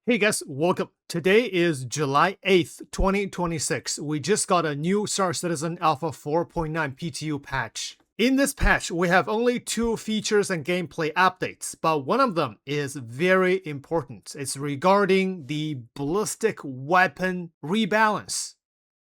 Hey guys, welcome. Today is July 8th, 2026. We just got a new Star Citizen Alpha 4.9 PTU patch. In this patch, we have only two features and gameplay updates, but one of them is very important. It's regarding the ballistic weapon rebalance,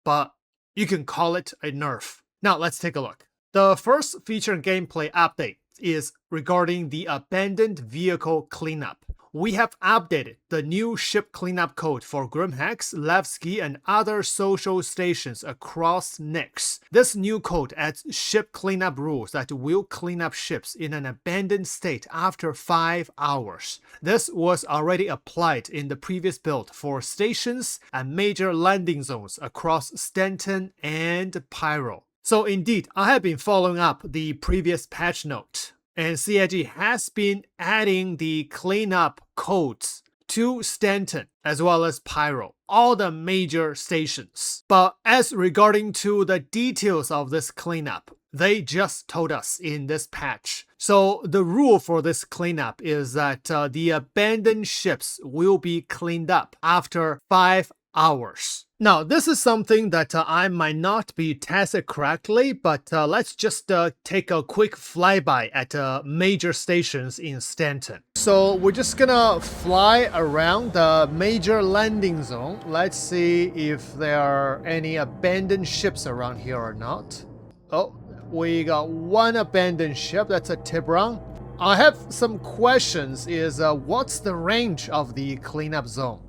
but you can call it a nerf. Now let's take a look. The first feature and gameplay update is regarding the abandoned vehicle cleanup. We have updated the new ship cleanup code for Grimhex, Levski, and other social stations across NICS. This new code adds ship cleanup rules that will clean up ships in an abandoned state after 5 hours. This was already applied in the previous build for stations and major landing zones across Stanton and Pyro. So indeed, I have been following up the previous patch note. And CIG has been adding the cleanup codes to Stanton as well as Pyro, all the major stations. But as regarding to the details of this cleanup, they just told us in this patch. So the rule for this cleanup is that the abandoned ships will be cleaned up after 5 hours. Now, this is something that I might not be tested correctly, but let's just take a quick flyby at major stations in Stanton. So we're just gonna fly around the major landing zone. Let's see if there are any abandoned ships around here or not. Oh, we got one abandoned ship. That's a Tiburon. I have some questions. What's the range of the cleanup zone?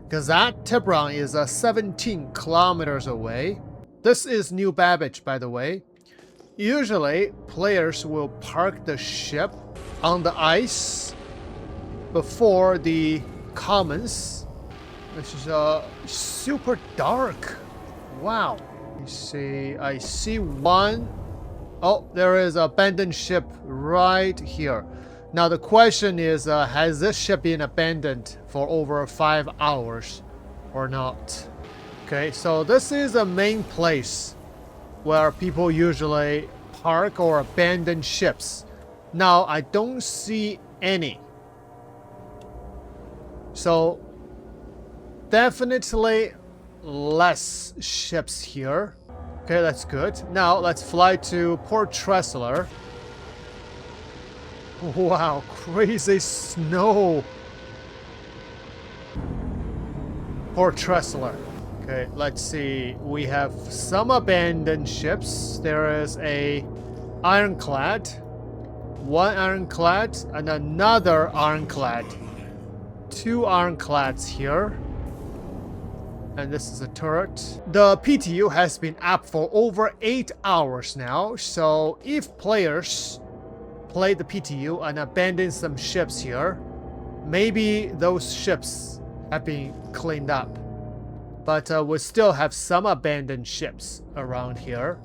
Because that Tiburon is 17 kilometers away. This is New Babbage, by the way. Usually, players will park the ship on the ice before the commons, which is super dark. Wow. I see one. Oh, there is an abandoned ship right here. Now the question is, has this ship been abandoned for over 5 hours or not? Okay, so this is a main place where people usually park or abandon ships. Now I don't see any. So definitely less ships here. Okay, that's good. Now let's fly to Port Tressler. Wow, crazy snow. Port Tressler. Okay, let's see. We have some abandoned ships. There is a ironclad, one ironclad, and another ironclad. Two ironclads here. And this is a turret. The PTU has been up for over 8 hours now, so if players play the PTU and abandon some ships here, maybe those ships have been cleaned up. But we still have some abandoned ships around here.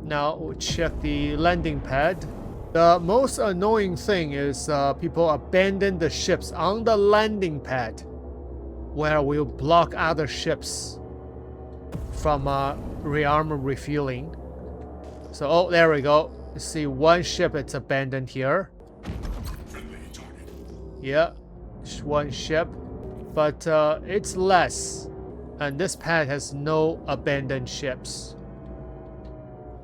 Now we'll check the landing pad. The most annoying thing is people abandon the ships on the landing pad, where we'll block other ships from rearm refueling. So, oh, there we go. You see one ship, it's abandoned here. Yeah, just one ship. But it's less. And this pad has no abandoned ships.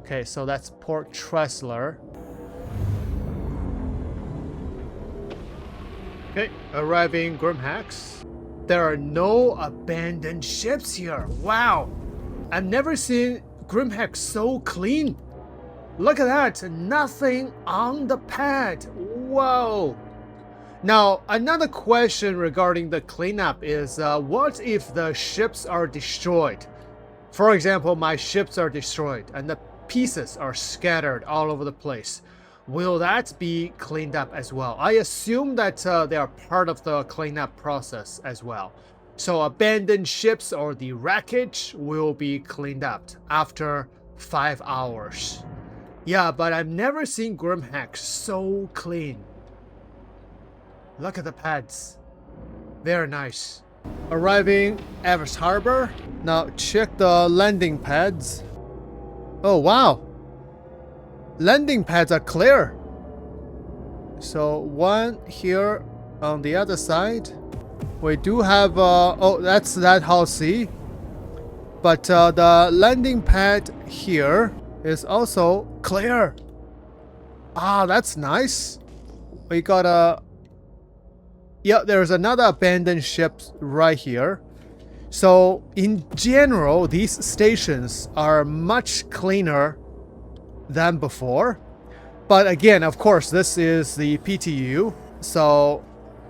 Okay, so that's Port Tressler. Okay, arriving Grimhex. There are no abandoned ships here. Wow! I've never seen Grimhex so clean. Look at that, nothing on the pad. Whoa! Now, another question regarding the cleanup is, what if the ships are destroyed? For example, my ships are destroyed and the pieces are scattered all over the place. Will that be cleaned up as well? I assume that they are part of the cleanup process as well. So abandoned ships or the wreckage will be cleaned up after 5 hours. Yeah, but I've never seen Grimhex so clean. Look at the pads. Very nice. Arriving Evers Harbor. Now check the landing pads. Oh wow. Landing pads are clear. So one here on the other side. We do have, oh, that's that Hull C. But the landing pad here is also clear. Ah, that's nice. We got a... Yeah, there's another abandoned ship right here. So, in general, these stations are much cleaner than before. But again, of course, this is the PTU. So,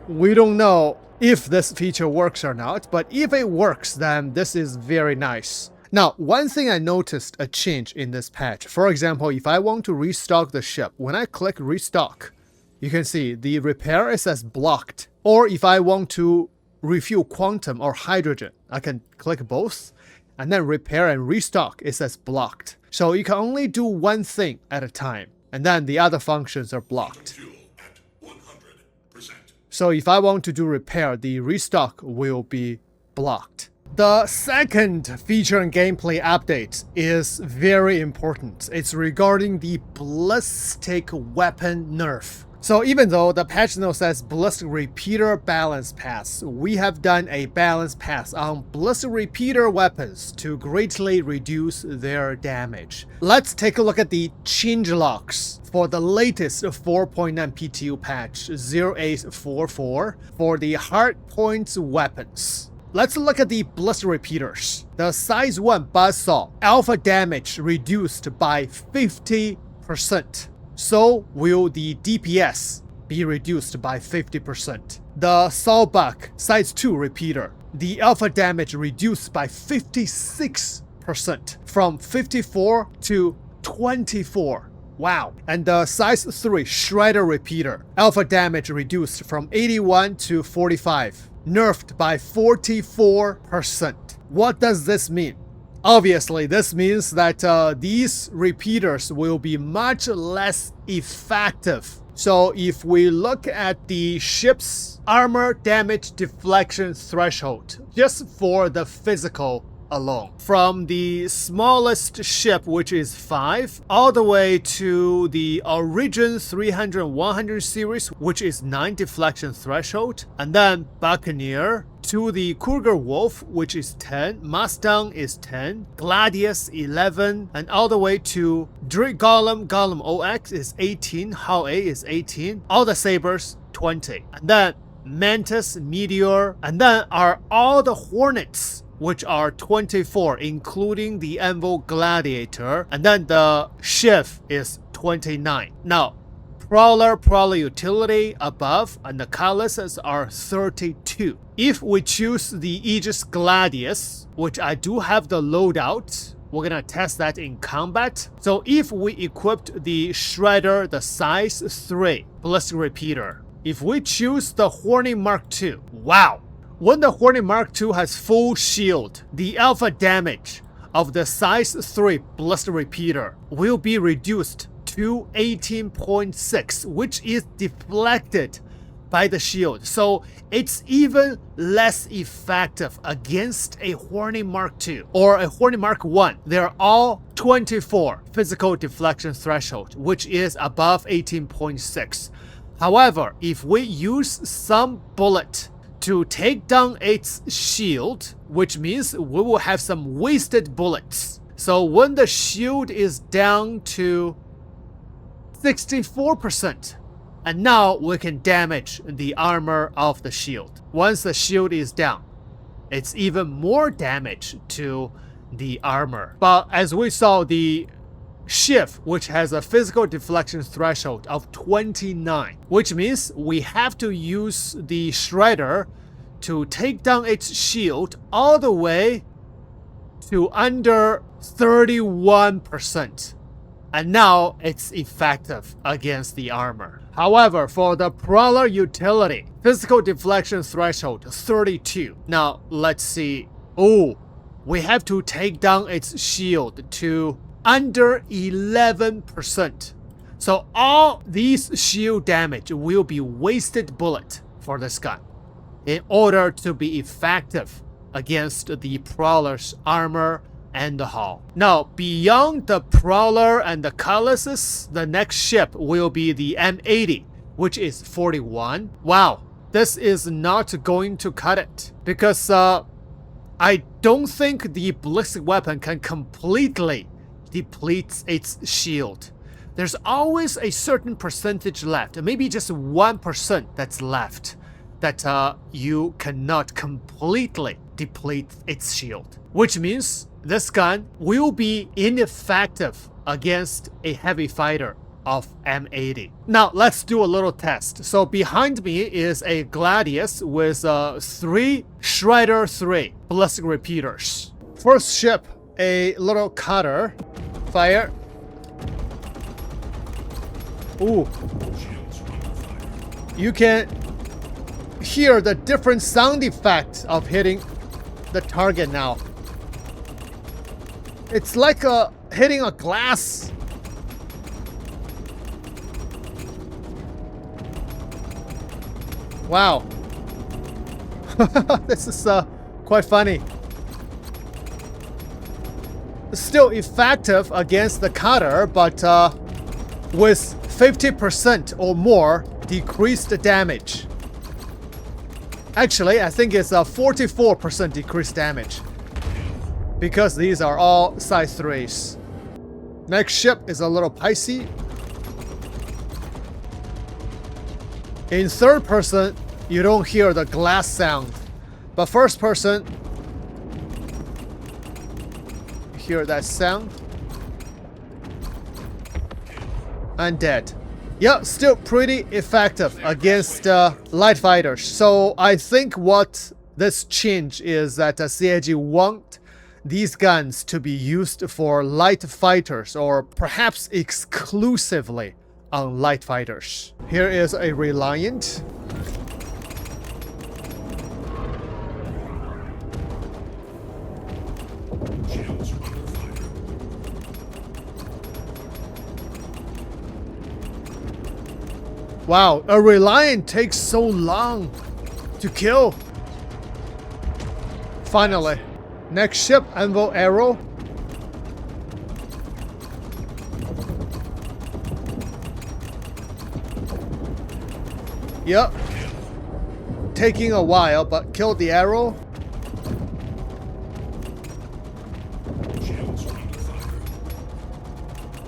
we don't know if this feature works or not. But if it works, then this is very nice. Now, one thing I noticed a change in this patch. For example, if I want to restock the ship, when I click restock, you can see the repair is as blocked. Or if I want to refuel quantum or hydrogen, I can click both. And then repair and restock is as blocked. So you can only do one thing at a time. And then the other functions are blocked. So if I want to do repair, the restock will be blocked. The second feature and gameplay update is very important. It's regarding the Ballistic weapon nerf. So even though the patch note says Ballistic repeater balance pass, we have done a balance pass on Ballistic repeater weapons to greatly reduce their damage. Let's take a look at the changelogs for the latest 4.9 PTU patch 0844 for the hardpoint weapons. Let's look at the Ballistic repeaters. The size 1 buzzsaw alpha damage reduced by 50%. So will the DPS be reduced by 50%. The Sawbuck size 2 repeater, the alpha damage reduced by 56% from 54 to 24. Wow. And the size 3 shredder repeater, alpha damage reduced from 81 to 45. Nerfed by 44%. What does this mean? Obviously, this means that these repeaters will be much less effective. So if we look at the ship's armor damage deflection threshold, just for the physical alone, from the smallest ship, which is 5, all the way to the Origin 300-100 series, which is 9 deflection threshold, and then Buccaneer, to the Cougar Wolf, which is 10, Mustang is 10, Gladius 11, and all the way to Drake Golem, Golem OX is 18, Hull A is 18, all the Sabers 20, and then Mantis, Meteor, and then are all the Hornets, which are 24, including the Anvil Gladiator, and then the Shiv is 29. Now, Prowler utility above, and the colossus are 32. If we choose the Aegis Gladius, which I do have the loadout, we're gonna test that in combat. So if we equipped the Shredder, the size 3 Ballistic repeater, if we choose the Horny Mark II, wow! When the Horny Mark II has full shield, the alpha damage of the size 3 Ballistic repeater will be reduced to 18.6, which is deflected by the shield. So it's even less effective against a Horny Mark II or a Horny Mark I. They're all 24 physical deflection threshold, which is above 18.6. However, if we use some bullet to take down its shield, which means we will have some wasted bullets. So when the shield is down to 64%, and now we can damage the armor of the shield. Once the shield is down, it's even more damage to the armor. But as we saw, the Shiv, which has a physical deflection threshold of 29, which means we have to use the Shredder to take down its shield all the way to under 31%. And now it's effective against the armor. However, for the Prowler utility, physical deflection threshold 32. Now let's see. Oh, we have to take down its shield to under 11%. So all these shield damage will be wasted bullet for this gun in order to be effective against the Prowler's armor and the hull. Now, beyond the Prowler and the Colossus, the next ship will be the M80, which is 41. Wow, this is not going to cut it. Because I don't think the ballistic weapon can completely deplete its shield. There's always a certain percentage left, maybe just 1% that's left, that you cannot completely deplete its shield. Which means this gun will be ineffective against a heavy fighter of M80. Now let's do a little test. So behind me is a Gladius with 3 Shredder 3 ballistic repeaters. First ship, a little cutter. Fire. Ooh. You can hear the different sound effect of hitting the target now. It's like hitting a glass. Wow. This is quite funny. Still effective against the cutter, but with 50% or more decreased damage. Actually, I think it's a 44% decreased damage, because these are all size 3s. Next ship is a little Pisces. In third person, you don't hear the glass sound, but first person, you hear that sound. And dead. Yeah, still pretty effective against light fighters. So I think what this change is that CIG want these guns to be used for light fighters, or perhaps exclusively on light fighters. Here is a Reliant. Wow, a Reliant takes so long to kill. Finally. Next ship, Anvil Arrow. Yep. Taking a while, but killed the arrow.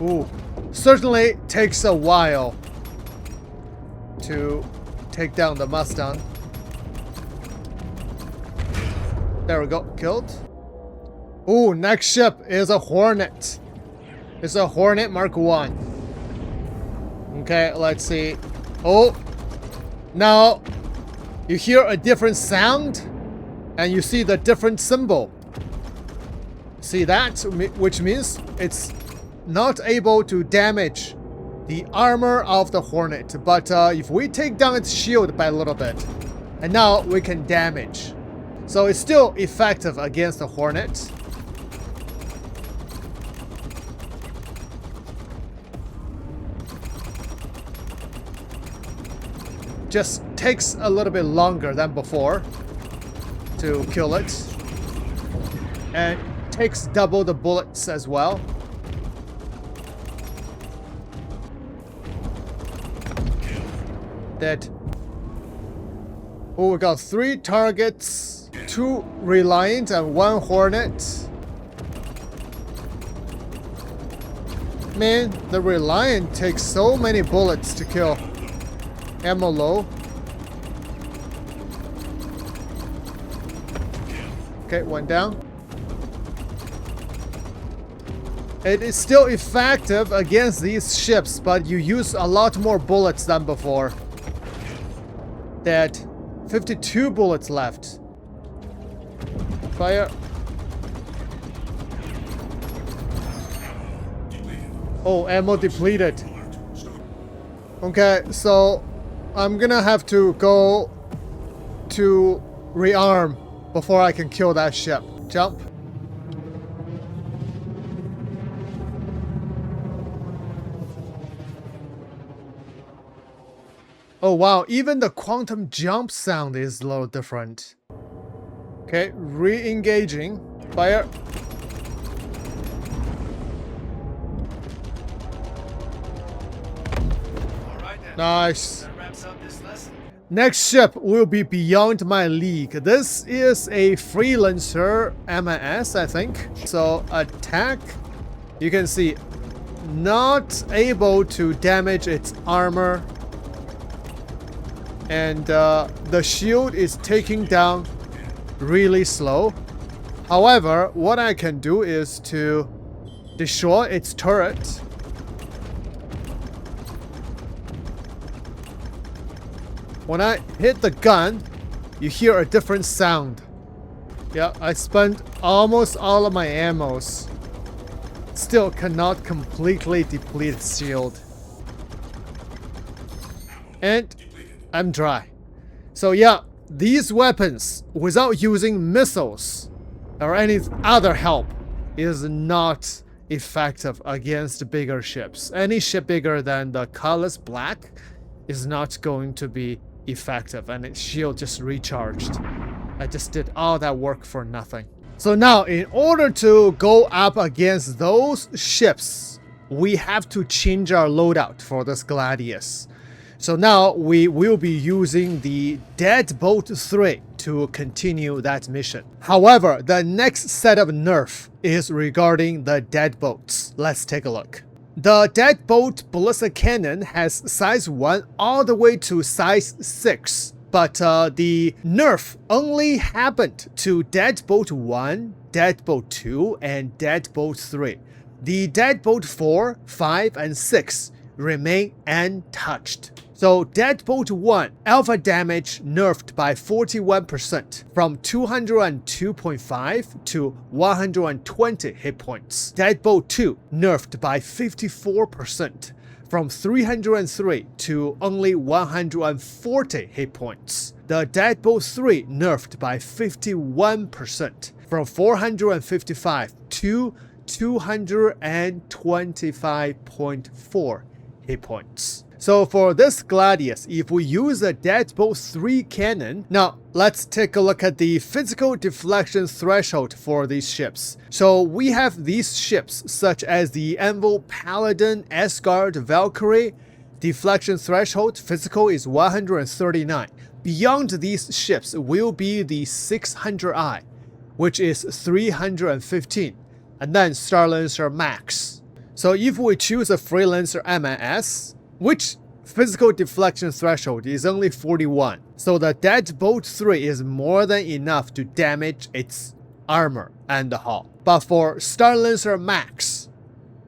Ooh. Certainly takes a while to take down the Mustang. There we go, killed. Ooh, next ship is a Hornet. It's a Hornet Mark 1. Okay, let's see. Oh, now you hear a different sound and you see the different symbol. See that? Which means it's not able to damage the armor of the Hornet, but if we take down its shield by a little bit, and now we can damage. So it's still effective against the Hornet. Just takes a little bit longer than before to kill it, and takes double the bullets as well. Dead. Oh, we got 3 targets, 2 Reliant and 1 Hornet. Man, the Reliant takes so many bullets to kill. Ammo low. Okay, 1 down. It is still effective against these ships, but you use a lot more bullets than before. Dead. 52 bullets left. Fire. Oh, ammo depleted. Okay, so I'm gonna have to go to rearm before I can kill that ship. Jump. Oh wow, even the quantum jump sound is a little different. Okay, re-engaging. Fire. Nice. Next ship will be beyond my league. This is a freelancer MIS, I think. So attack, you can see, not able to damage its armor. And the shield is taking down really slow. However, what I can do is to destroy its turret. When I hit the gun, you hear a different sound. Yeah, I spent almost all of my ammos. Still cannot completely deplete its shield. And I'm dry. So yeah, these weapons, without using missiles or any other help, is not effective against bigger ships. Any ship bigger than the colorless black is not going to be effective, and its shield just recharged. I just did all that work for nothing. So now, in order to go up against those ships, we have to change our loadout for this Gladius. So now we will be using the Deadbolt 3 to continue that mission. However, the next set of nerf is regarding the Deadbolts. Let's take a look. The Deadbolt Ballistic Cannon has size 1 all the way to size 6. But the nerf only happened to Deadbolt 1, Deadbolt 2, and Deadbolt 3. The Deadbolt 4, 5, and 6 remain untouched. So Deadbolt 1, alpha damage nerfed by 41% from 202.5 to 120 hit points. Deadbolt 2 nerfed by 54% from 303 to only 140 hit points. The Deadbolt 3 nerfed by 51% from 455 to 225.4 hit points. So for this Gladius, if we use a Deadbolt 3 cannon, now let's take a look at the physical deflection threshold for these ships. So we have these ships such as the Anvil, Paladin, Asgard, Valkyrie. Deflection threshold physical is 139. Beyond these ships will be the 600i, which is 315, and then Starlancer Max. So if we choose a Freelancer MIS, which physical deflection threshold is only 41. So the Deadbolt 3 is more than enough to damage its armor and the hull. But for Starlancer Max,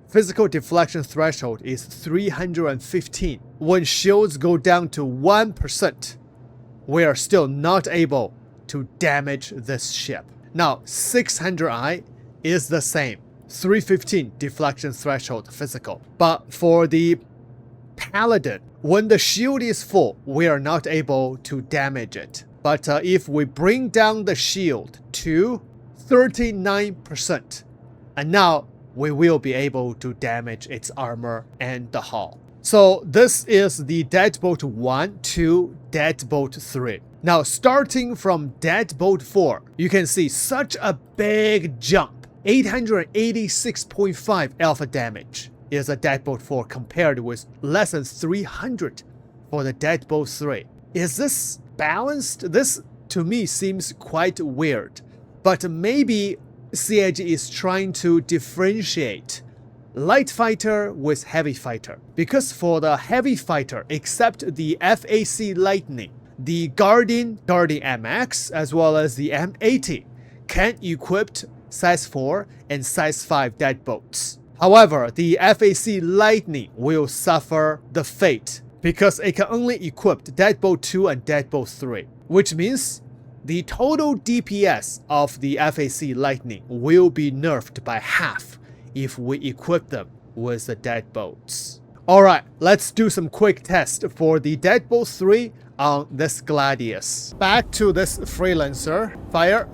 physical deflection threshold is 315. When shields go down to 1%, we are still not able to damage this ship. Now 600i is the same, 315 deflection threshold physical. But for the Paladin, when the shield is full, we are not able to damage it. But if we bring down the shield to 39%, and now we will be able to damage its armor and the hull. So this is the Deadbolt 1 to Deadbolt 3. Now starting from Deadbolt 4, you can see such a big jump. 886.5 alpha damage is a Deadbolt 4 compared with less than 300 for the Deadbolt 3. Is this balanced? This to me seems quite weird, but maybe CIG is trying to differentiate light fighter with heavy fighter, because for the heavy fighter, except the FAC Lightning, the Guardian MX as well as the M80 can equip size 4 and size 5 Deadbolts. However, the FAC Lightning will suffer the fate because it can only equip Deadbolt 2 and Deadbolt 3, which means the total DPS of the FAC Lightning will be nerfed by half if we equip them with the Deadbolts. Alright, let's do some quick tests for the Deadbolt 3 on this Gladius. Back to this Freelancer. Fire.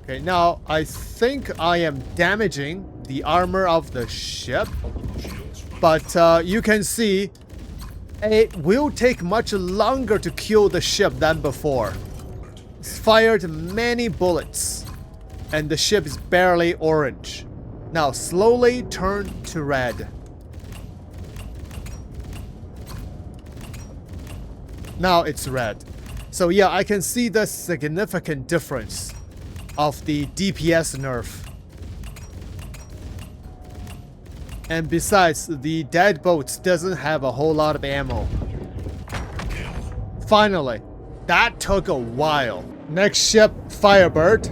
Okay, now I think I am damaging the armor of the ship, but you can see it will take much longer to kill the ship than before. It's fired many bullets, and the ship is barely orange. Now slowly turn to red. Now it's red. So yeah, I can see the significant difference of the DPS nerf. And besides, the deadbolts doesn't have a whole lot of ammo. Finally, that took a while. Next ship, Firebird.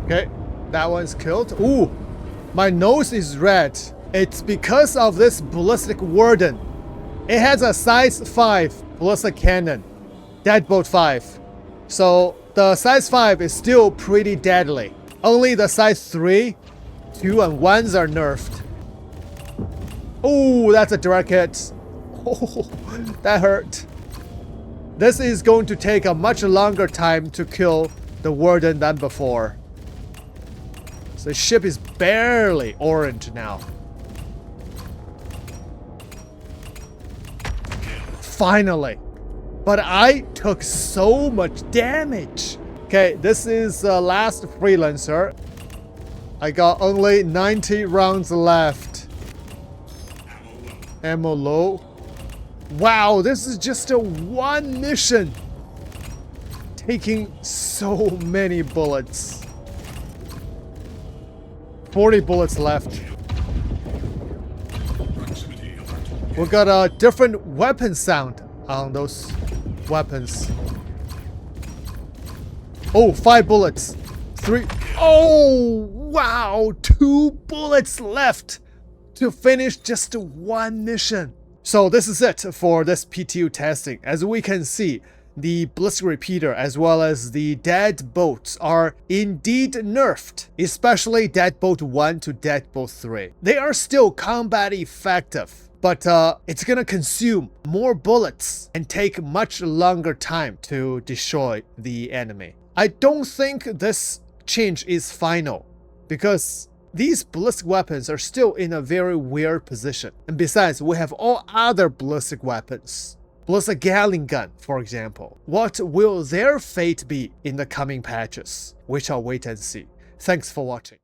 Okay, that one's killed. Ooh, my nose is red. It's because of this Ballistic Warden. It has a size 5 ballistic cannon. Deadbolt 5. So the size 5 is still pretty deadly. Only the size 3, 2, and 1s are nerfed. Oh, that's a direct hit. Oh, that hurt. This is going to take a much longer time to kill the Warden than before. So the ship is barely orange now. Finally. But I took so much damage. Okay, this is last freelancer. I got only 90 rounds left. Ammo low. Wow, this is just a one mission. Taking so many bullets. 40 bullets left. We got a different weapon sound on those weapons. Oh, 5 bullets. 3. Oh, wow. 2 bullets left to finish just one mission. So this is it for this PTU testing. As we can see, the Ballistic Repeater as well as the Deadbolts are indeed nerfed, especially Deadbolt 1 to Deadbolt 3. They are still combat effective, but it's gonna consume more bullets and take much longer time to destroy the enemy. I don't think this change is final, because these ballistic weapons are still in a very weird position. And besides, we have all other ballistic weapons. Ballistic Gatling gun, for example. What will their fate be in the coming patches? We shall wait and see. Thanks for watching.